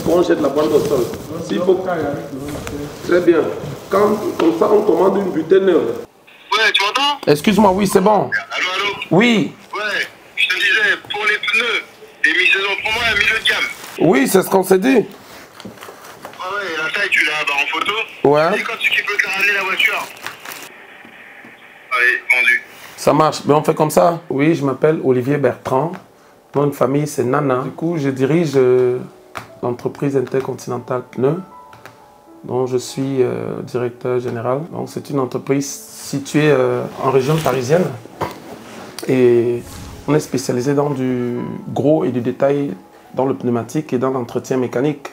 qu'on jette la boîte au sol. S'il faut... Très bien. Quand, comme ça, on commande une butée neuve. Ouais, tu m'entends? Excuse-moi, oui, c'est bon. Allô, allô? Oui. Ouais, je te disais, pour les pneus, les mi-saison promo et milieu de gamme. Oui, c'est ce qu'on s'est dit. Ah ouais, la taille, tu l'as en photo. Ouais. Et quand tu peux te ramener la voiture. Allez, vendu. Ça marche. Mais on fait comme ça. Oui, je m'appelle Olivier Bertrand. Mon famille, c'est Nana. Du coup, je dirige l'entreprise Intercontinental Pneus, dont je suis directeur général. Donc, c'est une entreprise située en région parisienne. Et on est spécialisé dans du gros et du détail, dans le pneumatique et dans l'entretien mécanique.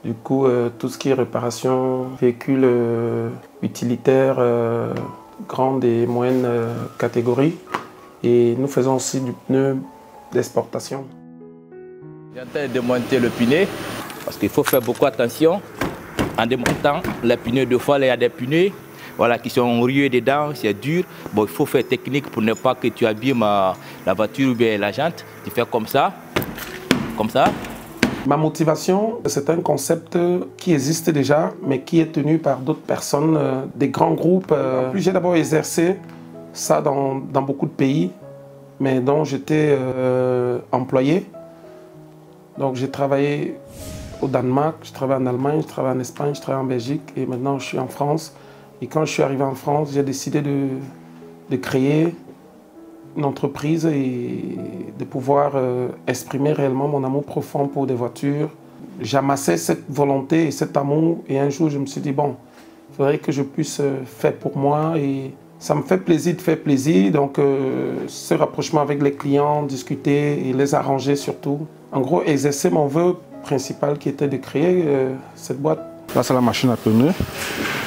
Du coup, tout ce qui est réparation, véhicules utilitaires, grandes et moyennes catégories. Et nous faisons aussi du pneu d'exportation. J'ai en train de démonter le pneu parce qu'il faut faire beaucoup attention en démontant les pneus. Deux fois, il y a des pneus voilà, qui sont rués dedans, c'est dur. Bon, il faut faire technique pour ne pas que tu abîmes la voiture ou bien la jante. Tu fais comme ça, comme ça. Ma motivation, c'est un concept qui existe déjà, mais qui est tenu par d'autres personnes, des grands groupes. J'ai d'abord exercé ça dans beaucoup de pays, mais dont j'étais employé. Donc j'ai travaillé au Danemark, je travaille en Allemagne, je travaille en Espagne, je travaille en Belgique et maintenant je suis en France. Et quand je suis arrivé en France, j'ai décidé de créer une entreprise et de pouvoir exprimer réellement mon amour profond pour des voitures. J'amassais cette volonté et cet amour et un jour je me suis dit bon, il faudrait que je puisse faire pour moi et ça me fait plaisir de faire plaisir. Donc ce rapprochement avec les clients, discuter et les arranger surtout. En gros, exercer mon vœu principal qui était de créer cette boîte. Là c'est la machine à pneus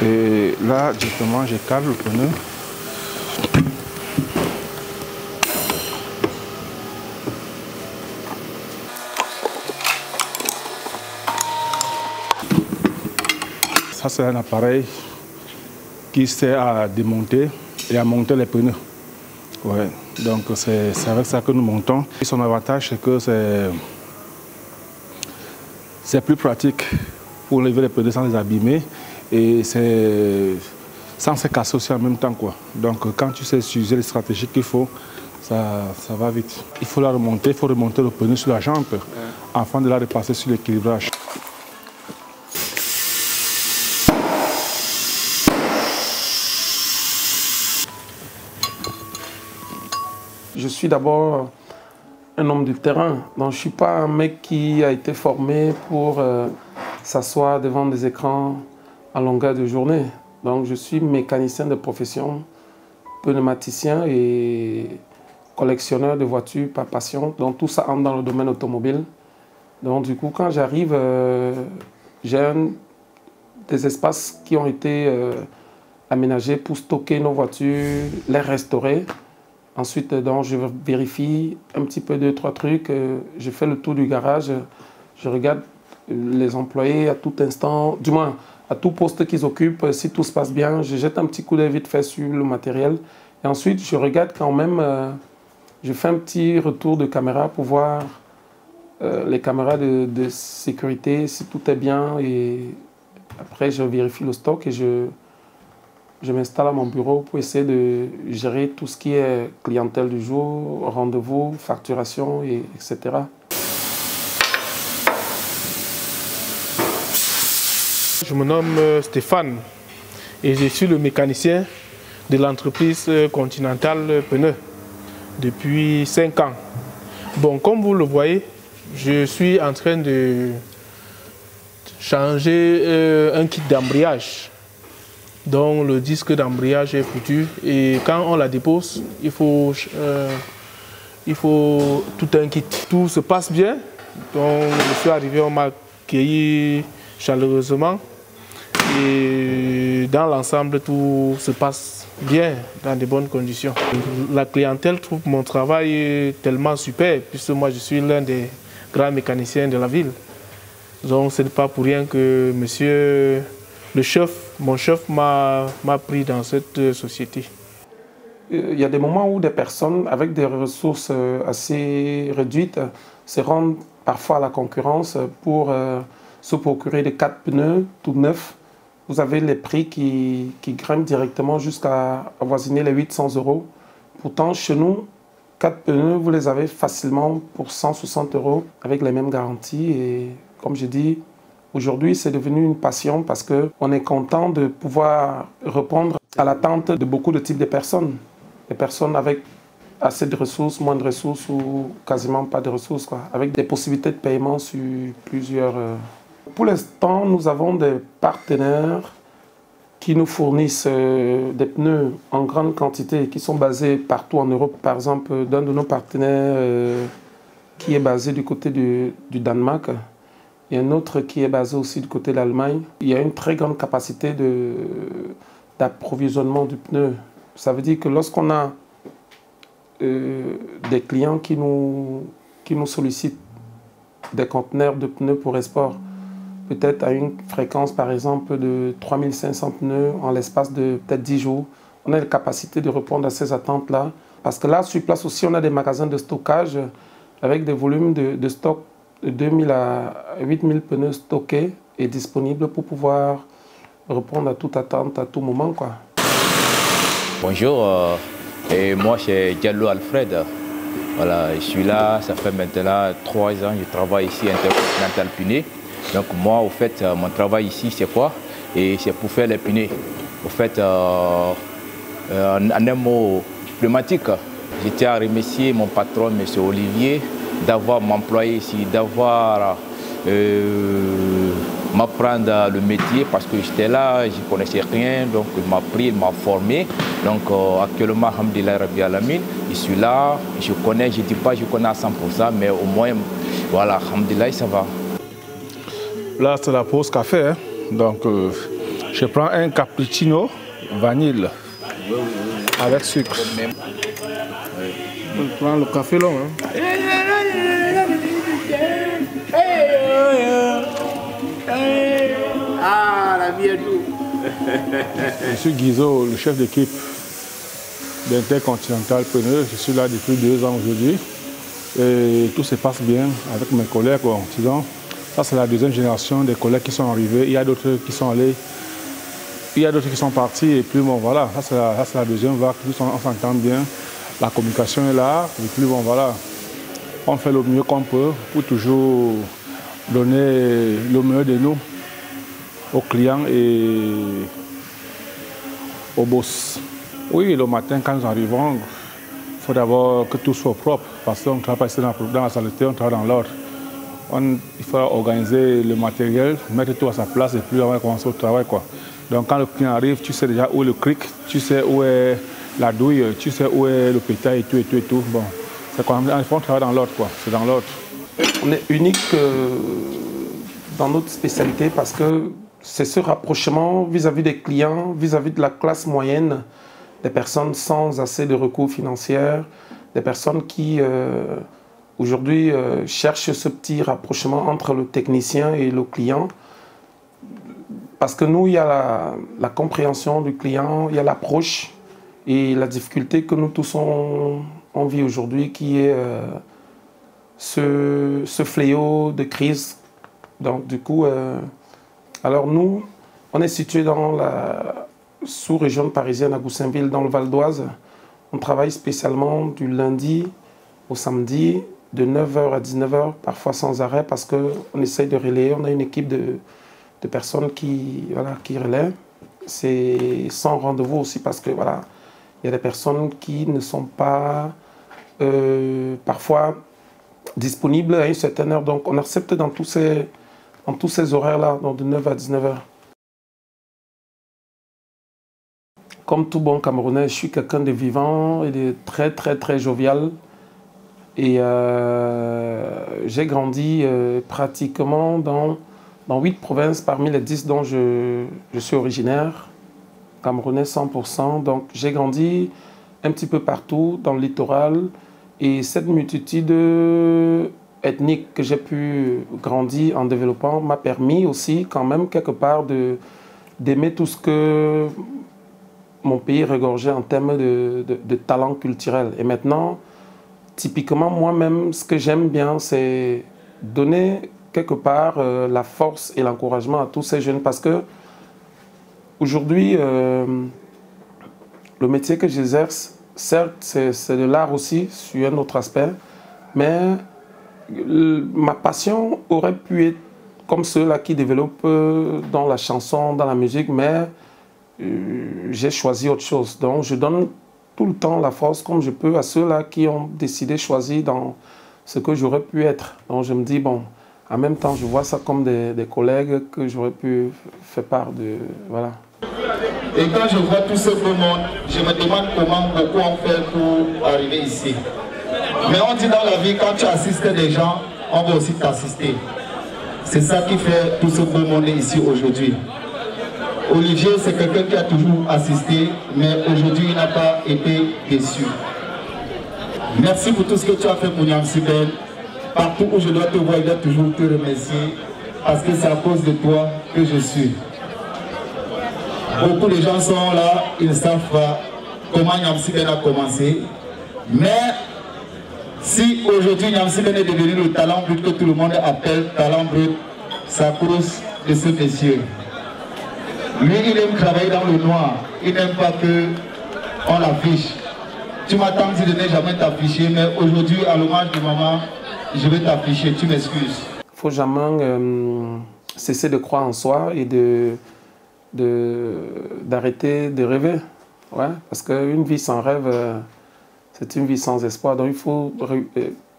et là directement je cale le pneu. Ça, c'est un appareil qui sert à démonter et à monter les pneus. Ouais. Donc, c'est avec ça que nous montons. Et son avantage, c'est que c'est plus pratique pour lever les pneus sans les abîmer et sans se casser aussi en même temps, quoi. Donc, quand tu sais utiliser les stratégies qu'il faut, ça va vite. Il faut la remonter, il faut remonter le pneu sur la jante afin de la repasser sur l'équilibrage. Je suis d'abord un homme du terrain, donc je ne suis pas un mec qui a été formé pour s'asseoir devant des écrans à longueur de journée. Donc je suis mécanicien de profession, pneumaticien et collectionneur de voitures par passion. Donc tout ça entre dans le domaine automobile. Donc du coup quand j'arrive, j'ai des espaces qui ont été aménagés pour stocker nos voitures, les restaurer. Ensuite, donc, je vérifie un petit peu 2-3 trucs. Je fais le tour du garage. Je regarde les employés à tout instant, du moins à tout poste qu'ils occupent. Si tout se passe bien, je jette un petit coup d'œil vite fait sur le matériel. Et ensuite, je regarde quand même, je fais un petit retour de caméra pour voir les caméras de sécurité, si tout est bien. Et après, je vérifie le stock et je m'installe à mon bureau pour essayer de gérer tout ce qui est clientèle du jour, rendez-vous, facturation, etc. Je me nomme Stéphane et je suis le mécanicien de l'entreprise Continental Pneus depuis 5 ans. Bon, comme vous le voyez, je suis en train de changer un kit d'embrayage. Donc le disque d'embrayage est foutu et quand on la dépose, il faut tout un kit. Tout se passe bien, donc je suis arrivé, on m'a accueilli chaleureusement et dans l'ensemble tout se passe bien, dans de bonnes conditions. La clientèle trouve mon travail tellement super puisque moi je suis l'un des grands mécaniciens de la ville. Donc ce n'est pas pour rien que monsieur mon chef m'a pris dans cette société. Il y a des moments où des personnes avec des ressources assez réduites se rendent parfois à la concurrence pour se procurer des 4 pneus tout neufs. Vous avez les prix qui grimpent directement jusqu'à avoisiner les 800 €. Pourtant, chez nous, 4 pneus, vous les avez facilement pour 160 € avec les mêmes garanties. Et comme je dis, aujourd'hui, c'est devenu une passion parce qu'on est content de pouvoir répondre à l'attente de beaucoup de types de personnes. Des personnes avec assez de ressources, moins de ressources ou quasiment pas de ressources, quoi, avec des possibilités de paiement sur plusieurs... Pour l'instant, nous avons des partenaires qui nous fournissent des pneus en grande quantité qui sont basés partout en Europe. Par exemple, d'un de nos partenaires qui est basé du côté du Danemark et un autre qui est basé aussi du côté de l'Allemagne. Il y a une très grande capacité d'approvisionnement du pneu. Ça veut dire que lorsqu'on a des clients qui nous sollicitent des conteneurs de pneus pour export, peut-être à une fréquence par exemple de 3500 pneus en l'espace de peut-être 10 jours, on a la capacité de répondre à ces attentes-là. Parce que là, sur place aussi, on a des magasins de stockage avec des volumes de stock de 2000 à 8000 pneus stockés et disponibles pour pouvoir répondre à toute attente à tout moment, quoi. Bonjour, et moi c'est Diallo Alfred. Voilà, je suis là, ça fait maintenant 3 ans, je travaille ici à Intercontinental Pneus. Donc moi, au fait, mon travail ici, c'est quoi? Et c'est pour faire les pneus. Au fait, en un mot diplomatique, je tiens à remercier mon patron, M. Olivier, d'avoir m'employé ici, d'avoir m'apprendre le métier parce que j'étais là, je ne connaissais rien, donc il m'a pris, il m'a formé. Donc actuellement, alhamdoulilah Rabbi Alamin, je suis là, je connais, je ne dis pas je connais à 100%, mais au moins, voilà, alhamdoulilah, ça va. Là, c'est la pause café, hein. Donc je prends un cappuccino vanille avec sucre. On prend le café long, hein. Ah, la vie est douce. Je suis Guizot, le chef d'équipe d'Intercontinental Pneus. Je suis là depuis 2 ans aujourd'hui. Et tout se passe bien avec mes collègues. Bon, disons, ça, c'est la 2e génération des collègues qui sont arrivés. Il y a d'autres qui sont allés. Il y a d'autres qui sont partis. Et puis, bon, voilà, ça, c'est la 2e vague. On s'entend bien. La communication est là. Et puis, bon, voilà, on fait le mieux qu'on peut pour toujours donner le meilleur de nous aux clients et aux boss. Oui, le matin, quand nous arrivons, il faut d'abord que tout soit propre, parce qu'on ne travaille pas dans la saleté, on travaille dans l'ordre. Il faut organiser le matériel, mettre tout à sa place et puis on va commencer au travail, quoi. Donc quand le client arrive, tu sais déjà où est le cric, tu sais où est la douille, tu sais où est le pétard et tout et tout et tout. Bon, c'est quand même, il faut travailler dans l'ordre, quoi. C'est dans l'ordre. On est unique dans notre spécialité parce que c'est ce rapprochement vis-à-vis des clients, vis-à-vis de la classe moyenne, des personnes sans assez de recours financiers, des personnes qui aujourd'hui cherchent ce petit rapprochement entre le technicien et le client. Parce que nous, il y a la compréhension du client, il y a l'approche et la difficulté que nous tous on vit aujourd'hui qui est ce fléau de crise. Donc du coup, alors nous, on est situé dans la sous-région parisienne à Goussainville, dans le Val d'Oise. On travaille spécialement du lundi au samedi, de 9h à 19h, parfois sans arrêt, parce qu'on essaye de relayer. On a une équipe de personnes qui relaient. C'est sans rendez-vous aussi, parce que voilà, il y a des personnes qui ne sont pas parfois disponibles à une certaine heure. Donc on accepte dans tous ces horaires-là, donc de 9 à 19h. Comme tout bon Camerounais, je suis quelqu'un de vivant et de très très très jovial. Et j'ai grandi pratiquement dans 8 provinces parmi les 10 dont je suis originaire. Camerounais 100%. Donc j'ai grandi un petit peu partout dans le littoral. Et cette multitude ethnique que j'ai pu grandir en développant m'a permis aussi quand même quelque part d'aimer tout ce que mon pays regorgeait en termes de talent culturel. Et maintenant, typiquement moi-même, ce que j'aime bien, c'est donner quelque part la force et l'encouragement à tous ces jeunes parce que aujourd'hui, le métier que j'exerce, certes, c'est de l'art aussi, sur un autre aspect, mais ma passion aurait pu être comme ceux-là qui développent dans la chanson, dans la musique, mais j'ai choisi autre chose. Donc je donne tout le temps la force comme je peux à ceux-là qui ont décidé de choisir dans ce que j'aurais pu être. Donc je me dis, bon, en même temps, je vois ça comme des collègues que j'aurais pu faire part de... Voilà. Et quand je vois tout ce beau monde, je me demande comment beaucoup ont fait pour arriver ici. Mais on dit dans la vie, quand tu assistes des gens, on va aussi t'assister. C'est ça qui fait tout ce beau monde ici aujourd'hui. Olivier, c'est quelqu'un qui a toujours assisté, mais aujourd'hui, il n'a pas été déçu. Merci pour tout ce que tu as fait pour Niam Si Ben. Partout où je dois te voir, je dois toujours te remercier, parce que c'est à cause de toi que je suis. Beaucoup de gens sont là, ils ne savent pas comment Niam Si Ben a commencé. Mais si aujourd'hui Niam Si Ben est devenu le talent brut que tout le monde appelle talent brut, c'est à cause de ce monsieur. Lui, il aime travailler dans le noir. Il n'aime pas qu'on l'affiche. Tu m'attends dit de ne jamais t'afficher, mais aujourd'hui, à l'hommage de maman, je vais t'afficher. Tu m'excuses. Il ne faut jamais cesser de croire en soi et d'arrêter de rêver. Ouais, parce qu'une vie sans rêve, c'est une vie sans espoir. Donc il faut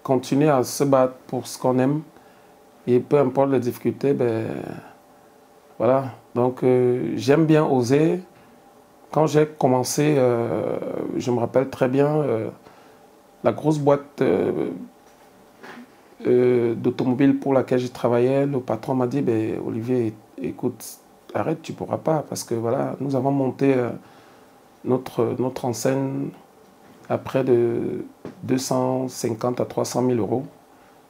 continuer à se battre pour ce qu'on aime. Et peu importe les difficultés, ben, voilà. Donc j'aime bien oser. Quand j'ai commencé, je me rappelle très bien, la grosse boîte d'automobile pour laquelle je travaillais, le patron m'a dit, ben, Olivier, écoute, arrête, tu ne pourras pas, parce que voilà, nous avons monté notre enseigne à près de 250 à 300 000 euros.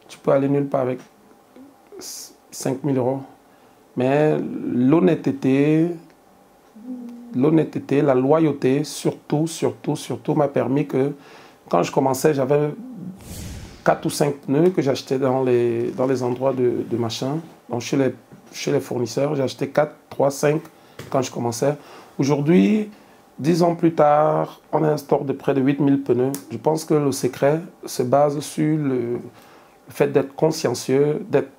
Tu peux aller nulle part avec 5 000 euros. Mais l'honnêteté, la loyauté, surtout m'a permis que quand je commençais, j'avais 4 ou 5 pneus que j'achetais dans les endroits de machin. Donc chez les fournisseurs, j'ai acheté 4, 3, 5 quand je commençais. Aujourd'hui, 10 ans plus tard, on a un stock de près de 8 000 pneus. Je pense que le secret se base sur le fait d'être consciencieux, d'être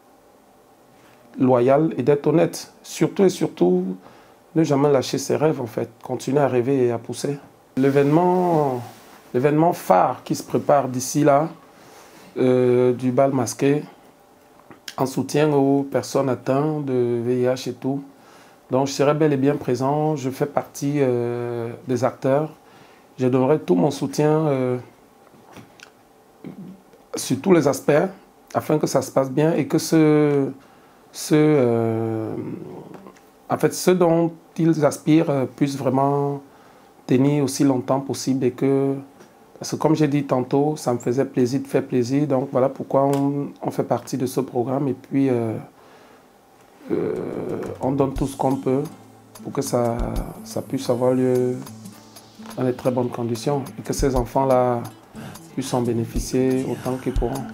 loyal et d'être honnête. Surtout et surtout, ne jamais lâcher ses rêves en fait. Continuer à rêver et à pousser. L'événement phare qui se prépare d'ici là, du bal masqué, en soutien aux personnes atteintes de VIH et tout. Donc je serai bel et bien présent, je fais partie des acteurs. Je donnerai tout mon soutien sur tous les aspects afin que ça se passe bien et que ceux dont ils aspirent puissent vraiment tenir aussi longtemps possible et que, parce que comme j'ai dit tantôt, ça me faisait plaisir de faire plaisir, donc voilà pourquoi on fait partie de ce programme et puis on donne tout ce qu'on peut pour que ça puisse avoir lieu dans de très bonnes conditions et que ces enfants-là puissent en bénéficier autant qu'ils pourront.